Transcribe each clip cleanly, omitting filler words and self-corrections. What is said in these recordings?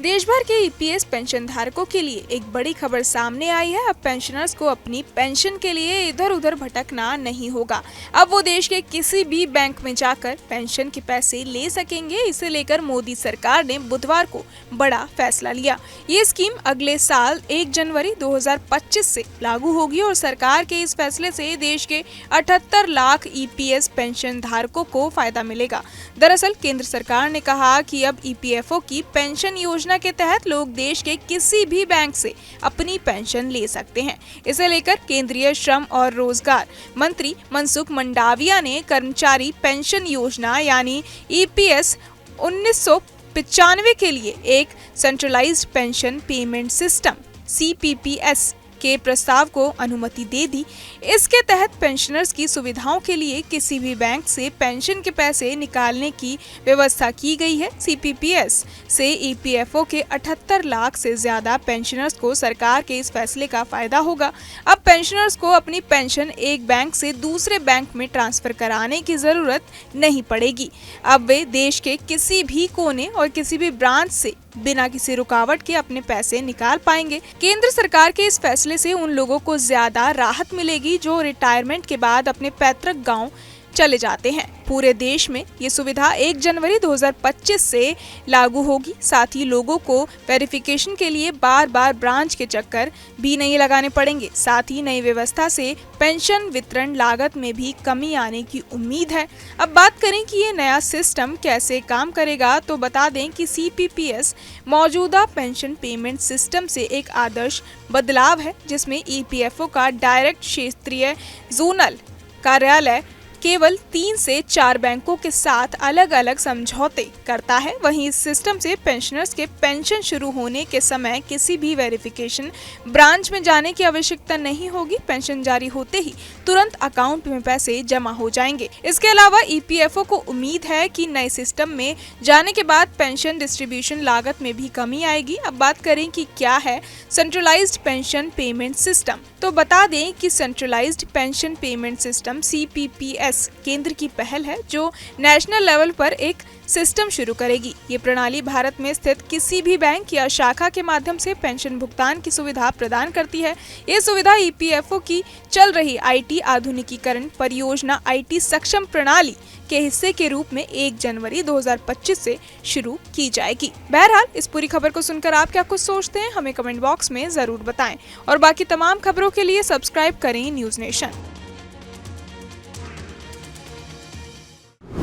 देश भर के ईपीएस पेंशन धारकों के लिए एक बड़ी खबर सामने आई है। अब पेंशनर्स को अपनी पेंशन के लिए इधर उधर भटकना नहीं होगा। अब वो देश के किसी भी बैंक में जाकर पेंशन के पैसे ले सकेंगे। इसे लेकर मोदी सरकार ने बुधवार को बड़ा फैसला लिया। ये स्कीम अगले साल 1 जनवरी 2025 से लागू होगी और सरकार के इस फैसले से देश के 78 लाख ईपीएस पेंशन धारकों को फायदा मिलेगा। दरअसल केंद्र सरकार ने कहा कि अब ईपीएफओ की पेंशन योजना के तहत लोग देश के किसी भी बैंक से अपनी पेंशन ले सकते हैं। इसे लेकर केंद्रीय श्रम और रोजगार मंत्री मनसुख मंडाविया ने कर्मचारी पेंशन योजना यानी ईपीएस 1995 के लिए एक सेंट्रलाइज्ड पेंशन पेमेंट सिस्टम सीपीपीएस के प्रस्ताव को अनुमति दे दी। इसके तहत पेंशनर्स की सुविधाओं के लिए किसी भी बैंक से पेंशन के पैसे निकालने की व्यवस्था की गई है। सीपीपीएस से ईपीएफओ के 78 लाख से ज्यादा पेंशनर्स को सरकार के इस फैसले का फायदा होगा। अब पेंशनर्स को अपनी पेंशन एक बैंक से दूसरे बैंक में ट्रांसफर कराने की जरूरत नहीं पड़ेगी। अब वे देश के किसी भी कोने और किसी भी ब्रांच से बिना किसी रुकावट के अपने पैसे निकाल पाएंगे। केंद्र सरकार के इस फैसले से उन लोगों को ज्यादा राहत मिलेगी जो रिटायरमेंट के बाद अपने पैतृक गांव चले जाते हैं। पूरे देश में ये सुविधा 1 जनवरी 2025 से लागू होगी। साथ ही लोगों को वेरिफिकेशन के लिए बार बार ब्रांच के चक्कर भी नहीं लगाने पड़ेंगे। साथ ही नई व्यवस्था से पेंशन वितरण लागत में भी कमी आने की उम्मीद है। अब बात करें कि ये नया सिस्टम कैसे काम करेगा, तो बता दें कि सीपीपीएस मौजूदा पेंशन पेमेंट सिस्टम से एक आदर्श बदलाव है, जिसमें ईपीएफओ का डायरेक्ट क्षेत्रीय जोनल कार्यालय केवल 3 से 4 बैंकों के साथ अलग अलग समझौते करता है। वहीं इस सिस्टम से पेंशनर्स के पेंशन शुरू होने के समय किसी भी वेरिफिकेशन ब्रांच में जाने की आवश्यकता नहीं होगी। पेंशन जारी होते ही तुरंत अकाउंट में पैसे जमा हो जाएंगे। इसके अलावा ईपीएफओ को उम्मीद है कि नए सिस्टम में जाने के बाद पेंशन डिस्ट्रीब्यूशन लागत में भी कमी आएगी। अब बात करें कि क्या है सेंट्रलाइज्ड पेंशन पेमेंट सिस्टम, तो बता दें कि सेंट्रलाइज्ड पेंशन पेमेंट सिस्टम सीपीपीएस केंद्र की पहल है जो नेशनल लेवल पर एक सिस्टम शुरू करेगी। ये प्रणाली भारत में स्थित किसी भी बैंक या शाखा के माध्यम से पेंशन भुगतान की सुविधा प्रदान करती है। ये सुविधा ईपीएफओ की चल रही आईटी आधुनिकीकरण परियोजना आईटी सक्षम प्रणाली के हिस्से के रूप में 1 जनवरी 2025 से शुरू की जाएगी। बहरहाल इस पूरी खबर को सुनकर आप क्या कुछ सोचते हैं, हमें कमेंट बॉक्स में जरूर बताएं और बाकी तमाम खबरों के लिए सब्सक्राइब करें न्यूज नेशन।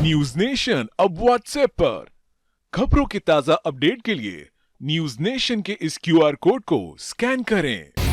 न्यूज नेशन अब व्हाट्सएप पर खबरों के ताजा अपडेट के लिए न्यूज नेशन के इस क्यूआर कोड को स्कैन करें।